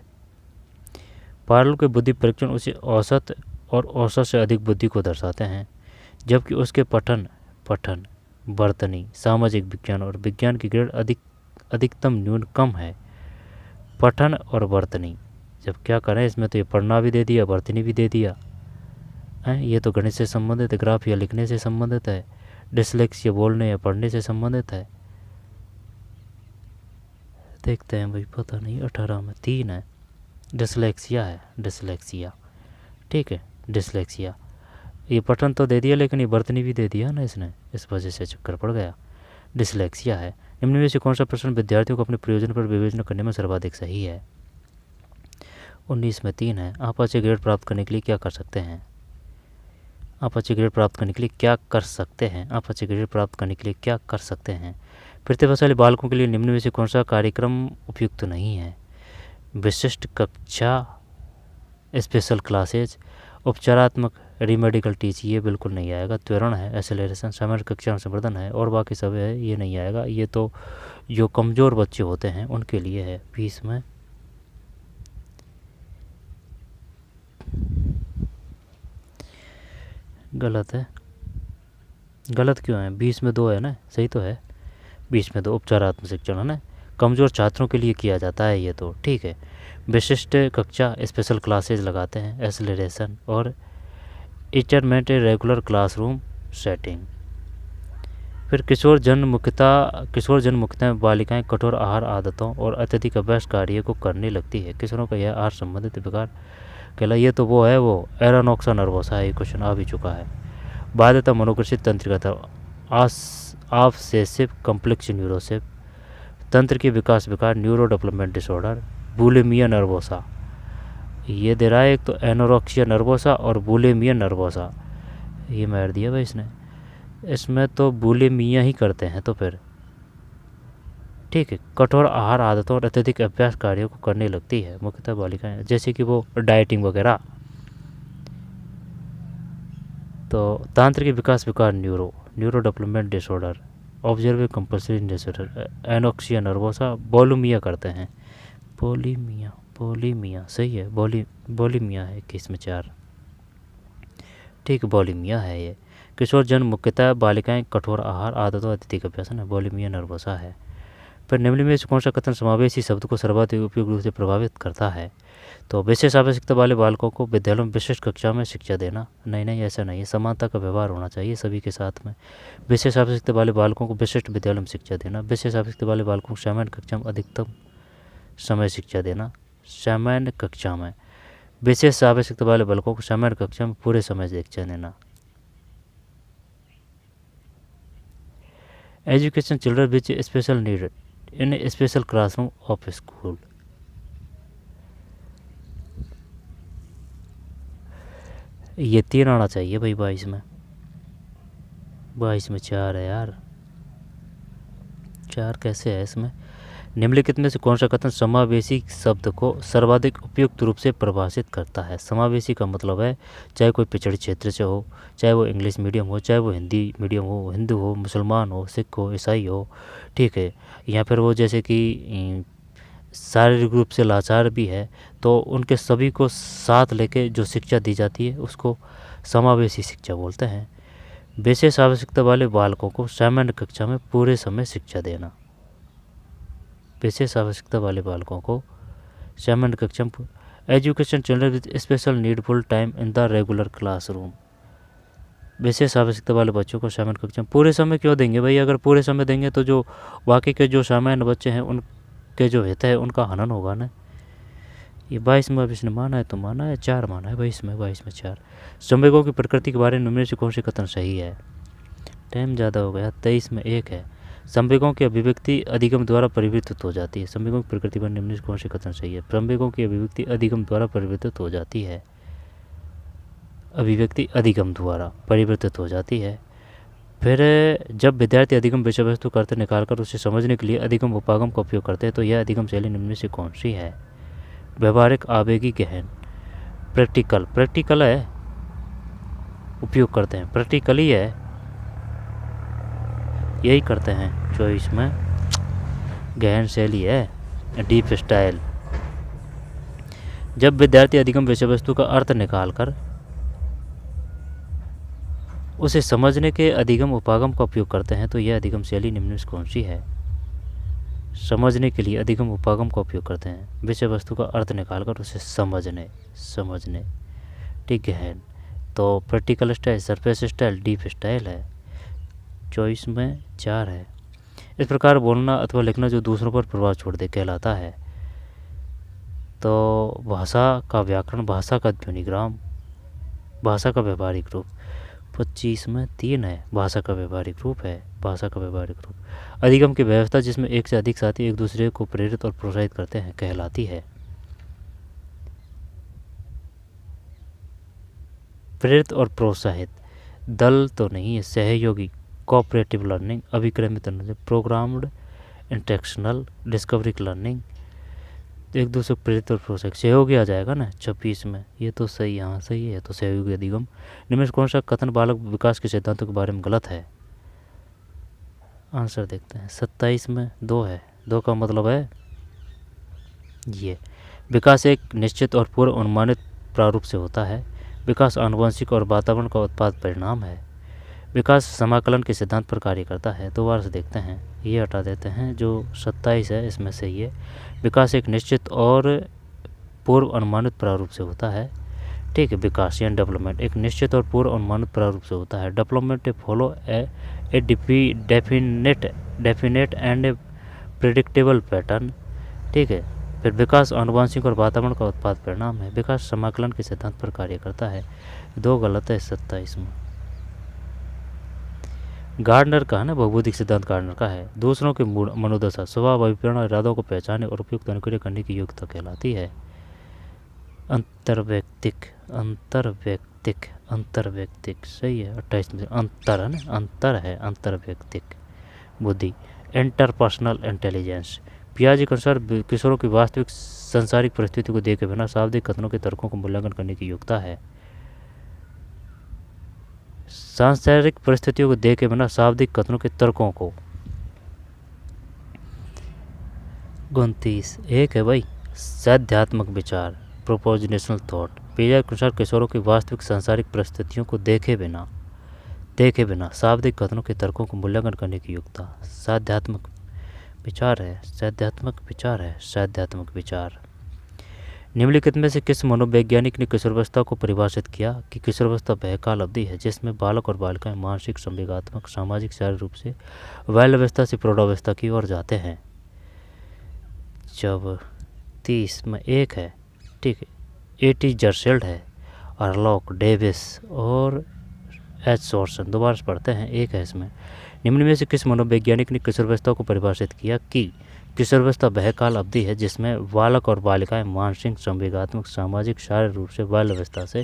पारुल के बुद्धि परीक्षण उसे औसत और औसत से अधिक बुद्धि को दर्शाते हैं, जबकि उसके पठन, वर्तनी, सामाजिक विज्ञान और विज्ञान की ग्रेड अधिकतम न्यूनतम है। पठन और वर्तनी, जब क्या करें इसमें तो ये पढ़ना भी दे दिया, वर्तनी भी दे दिया है। ये तो गणित से संबंधित है, ग्राफ या लिखने से संबंधित है, डिसलेक्सिया बोलने या पढ़ने से संबंधित है। देखते हैं भाई, पता नहीं, 18 में 3 है, डिसलेक्सिया है, डिसलेक्सिया। ठीक है, डिसलेक्सिया। ये पठन तो दे दिया लेकिन ये वर्तनी भी दे दिया ना इसने, इस वजह से चक्कर पड़ गया, डिसलेक्सिया है। निम्न में से कौन सा प्रश्न विद्यार्थियों को अपने प्रयोजन पर विवेचना करने में सर्वाधिक सही है? 19 में 3 है। आप अच्छे ग्रेड प्राप्त करने के लिए क्या कर सकते हैं? आप अच्छे ग्रेड प्राप्त करने के लिए क्या कर सकते हैं? आप अच्छे ग्रेड प्राप्त करने के लिए क्या कर सकते हैं? प्रतिभाशाली बालकों के लिए निम्न में से कौन सा कार्यक्रम उपयुक्त नहीं है? विशिष्ट कक्षा, स्पेशल क्लासेज, उपचारात्मक, रीमेडिकल टीच, ये बिल्कुल नहीं आएगा। त्वरण है, एक्सेलरेशन, सामान्य कक्षा में संवर्धन है, और बाकी सब है, ये नहीं आएगा। ये तो जो कमज़ोर बच्चे होते हैं उनके लिए है। 20 में गलत है, गलत क्यों है? 20 में 2 है ना, सही तो है, 20 में 2 उपचारात्मक शिक्षण है ना, कमज़ोर छात्रों के लिए किया जाता है ये तो, ठीक है। विशिष्ट कक्षा, स्पेशल क्लासेज लगाते हैं, एक्सेलरेशन और इंटरमीडिएट रेगुलर क्लासरूम सेटिंग। फिर किशोर जन्ममुखता में बालिकाएं कठोर आहार आदतों और अत्यधिक अभ्यास कार्य को करने लगती है। किशोरों का यह आहार संबंधित विकार कहला ये तो वो है, वो एरोनॉक्सा नर्वोसा है, ये क्वेश्चन आ भी चुका है। बाध्यता मनोकृषित तंत्रिका था, ऑब्सेसिव कॉम्प्लेक्स न्यूरोसिव, तंत्र की विकास विकार, neuro development disorder, bulimia nervosa. ये दे रहा है एक तो एनोरेक्सिया नर्वोसा और बुलिमिया नर्वोसा, ये मार दिया भाई इसने। इसमें तो बुलिमिया ही करते हैं तो फिर ठीक है। कठोर आहार आदतों और अत्यधिक अभ्यास कार्यों को करने लगती है मुख्यतः बालिकाएं, जैसे कि वो डाइटिंग वगैरह। तो तांत्रिक विकास विकार, neuro development disorder, observe compulsory disorder, anorexia nervosa, bulimia करते हैं। बोलिमिया सही है, बोलिमिया है 21 में 4, ठीक है, बोलिमिया है ये। किशोर जन्म मुख्यतः बालिकाएं कठोर आहार आदतों अत्यधिक अभ्यास है, बोलिमिया नर्वोसा है। फिर निम्न में से कौन सा कथन समावेशी शब्द को सर्वाधिक उपयुक्त रूप से प्रभावित करता है? तो विशेष आवश्यकता वाले बालकों को विद्यालयों में विशिष्ट कक्षा में शिक्षा देना। नहीं ऐसा नहीं है, समानता का व्यवहार होना चाहिए सभी के साथ में। विशेष आवश्यकता वाले बालकों को विशिष्ट विद्यालय में शिक्षा देना। विशेष आवश्यकता वाले बालकों को सामान्य कक्षा में अधिकतम समय शिक्षा देना। सामान्य कक्षा में विशेष आवश्यकता वाले बालकों को सामान्य कक्षा में पूरे समय शिक्षा देना। Education children which special need in special classroom of school. ये 3 आना चाहिए भाई 22 में। 22 में 4 है यार, 4 कैसे है इसमें? निम्नलिखित में से कौन सा कथन समावेशी शब्द को सर्वाधिक उपयुक्त रूप से परिभाषित करता है? समावेशी का मतलब है चाहे कोई पिछड़े क्षेत्र से हो, चाहे वो इंग्लिश मीडियम हो, चाहे वो हिंदी मीडियम हो, हिंदू हो, मुसलमान हो, सिख हो, ईसाई हो, ठीक है, या फिर वो जैसे कि शारीरिक रूप से लाचार भी है, तो उनके सभी को साथ लेके जो शिक्षा दी जाती है उसको समावेशी शिक्षा बोलते हैं। विशेष आवश्यकता वाले बालकों को सामान्य कक्षा में पूरे समय शिक्षा देना। विशेष आवश्यकता वाले बालकों को सामान्य कक्षा में। Education children with special need full time in the regular classroom. विशेष आवश्यकता वाले बच्चों को सामान्य कक्षा में पूरे समय क्यों देंगे भाई? अगर पूरे समय देंगे तो जो बाकी के जो सामान्य बच्चे हैं उनके जो हित है उनका हनन होगा ना। ये 22 में अब इसने माना है तो माना है, 4 माना है भाई इसमें, 22 में 4। संवेगों की प्रकृति के बारे में निम्न से कौन से कथन सही है? टाइम ज़्यादा हो गया, 23 में 1 है। संवेगों की अभिव्यक्ति अधिगम द्वारा परिवर्तित हो जाती है। संवेगों की प्रकृति पर निम्न से कौन से कथन सही है? संवेगों की अभिव्यक्ति अधिगम द्वारा परिवर्तित हो जाती है। अभिव्यक्ति अधिगम द्वारा परिवर्तित हो जाती है। फिर जब विद्यार्थी अधिगम विषय वस्तु का अर्थ निकालकर उसे समझने के लिए अधिगम उपागम का उपयोग करते हैं तो यह अधिगम शैली निम्न में से कौन सी है? व्यवहारिक, आवेगी, गहन। प्रैक्टिकल है, उपयोग करते हैं, प्रैक्टिकली है, यही करते हैं। चॉइस में गहन शैली है, डीप स्टाइल। जब विद्यार्थी अधिगम विषय वस्तु का अर्थ निकालकर उसे समझने के अधिगम उपागम का उपयोग करते हैं तो यह अधिगम शैली निम्न से कौन सी है? समझने के लिए अधिगम उपागम का उपयोग करते हैं, विषय वस्तु का अर्थ निकालकर उसे समझने ठीक है। तो practical style, surface style, deep style है। चॉइस में 4 है। इस प्रकार बोलना अथवा लिखना जो दूसरों पर प्रभाव छोड़ दे कहलाता है। तो भाषा का व्याकरण, भाषा का ध्वनिग्राम, भाषा का व्यवहारिक रूप। 25 में 3 है, भाषा का व्यवहारिक रूप है, भाषा का व्यवहारिक रूप। अधिगम की व्यवस्था जिसमें एक से अधिक साथी एक दूसरे को प्रेरित और प्रोत्साहित करते हैं कहलाती है। प्रेरित और प्रोत्साहित, दल तो नहीं है, सहयोगी, कोऑपरेटिव लर्निंग, अभिक्रमित learning, programmed instructional, discovery learning. एक दूसरे को प्रेरित और प्रोत्साहित, सहयोगी आ जाएगा ना 26 में, ये तो सही, हाँ सही है। तो सहयोगी अधिगम। निम्न से कौन सा कथन बालक विकास के सिद्धांतों के बारे में गलत है? आंसर देखते हैं। 27 में 2 है, 2 का मतलब है ये, विकास एक निश्चित और पूर्व अनुमानित प्रारूप से होता है। विकास आनुवंशिक और वातावरण का उत्पाद परिणाम है। विकास समाकलन के सिद्धांत पर कार्य करता है। 2 बार से देखते हैं, ये हटा देते हैं, जो 27 है इसमें से ये। विकास एक निश्चित और पूर्व अनुमानित प्रारूप से होता है, ठीक है। विकास यानी डेवलपमेंट एक निश्चित और पूर्व अनुमानित प्रारूप से होता है। Development follow a definite and predictable pattern, ठीक है। फिर विकास आनुवंशिक और वातावरण का उत्पाद परिणाम है। विकास समाकलन के सिद्धांत पर कार्य करता है। 2 गलत है 27 में। गार्डनर का है ना, बहुबुद्धिक सिद्धांत गार्डनर का है। दूसरों की मनोदशा, स्वभाव, अभिप्रेरण और इरादों को पहचाने और उपयुक्त अनुक्रिया करने की योग्यता कहलाती है। अंतर्वैयक्तिक अंतर्वैयक्तिक अंतर्वैयक्तिक सही है। 28 में अंतर है ना, अंतर है अंतर्वैयक्तिक बुद्धि। इंटरपर्सनल इंटेलिजेंस, पियाजे के अनुसार किशोरों की वास्तविक सांसारिक परिस्थिति को देखे बिना शाब्दिक कथनों के तर्कों को मूल्यांकन करने की योग्यता है। सांसारिक परिस्थितियों को देखे बिना शाब्दिक कथनों के तर्कों को। 29 एक है भाई, साध्यात्मक विचार, प्रोपोजिशनल थॉट। पियाजे के अनुसार किशोरों की वास्तविक सांसारिक परिस्थितियों को देखे बिना शाब्दिक कथनों के तर्कों को मूल्यांकन करने की योग्यता साध्यात्मक विचार है। साध्यात्मक विचार। निम्नलिखित में से किस मनोवैज्ञानिक ने किशोरावस्था को परिभाषित किया कि किशोरावस्था वह काल अवधि है जिसमें बालक और बालिकाएं मानसिक, संवेगात्मक, सामाजिक, शारीरिक रूप से बाल्यावस्था से प्रौढ़ावस्था की ओर जाते हैं। जब 30 में एक है, ठीक है। A.T. जर्सेल्ड है, अर्लॉक, डेविस और एच सॉर्सन। दोबारा से पढ़ते हैं, एक है इसमें। निम्न में से किस मनोवैज्ञानिक ने किशोरावस्था को परिभाषित किया कि किशोरावस्था वह काल अवधि है जिसमें बालक और बालिकाएं मानसिक, संवेगात्मक, सामाजिक, शारीरिक रूप से बाल्यावस्था से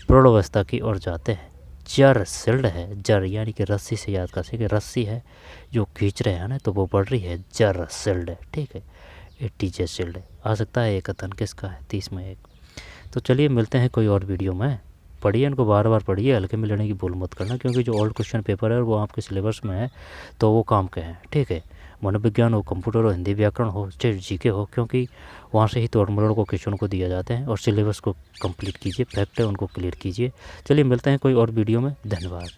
प्रौढ़ावस्था की ओर जाते हैं। जर्सेल्ड है, जर यानी कि रस्सी से याद कर सके, रस्सी है जो खींच रहे हैं ना, तो वो बढ़ रही है, जर्सेल्ड है, ठीक है। A.T. जर्सेल्ड है। आ सकता है एक कथन किसका है, 30 में एक। तो चलिए मिलते हैं कोई और वीडियो में। पढ़िए, इनको बार बार पढ़िए, हल्के में लेने की भूल मत करना, क्योंकि जो ओल्ड क्वेश्चन पेपर है वो आपके सिलेबस में है, तो वो काम के हैं, ठीक है। मनोविज्ञान हो, कंप्यूटर हो, हिंदी व्याकरण हो, चाहे जीके हो, क्योंकि वहाँ से ही तोड़-मरोड़ को क्वेश्चन को दिया जाते हैं। और सिलेबस को कंप्लीट कीजिए, फैक्ट है उनको क्लियर कीजिए। चलिए मिलते हैं कोई और वीडियो में। धन्यवाद।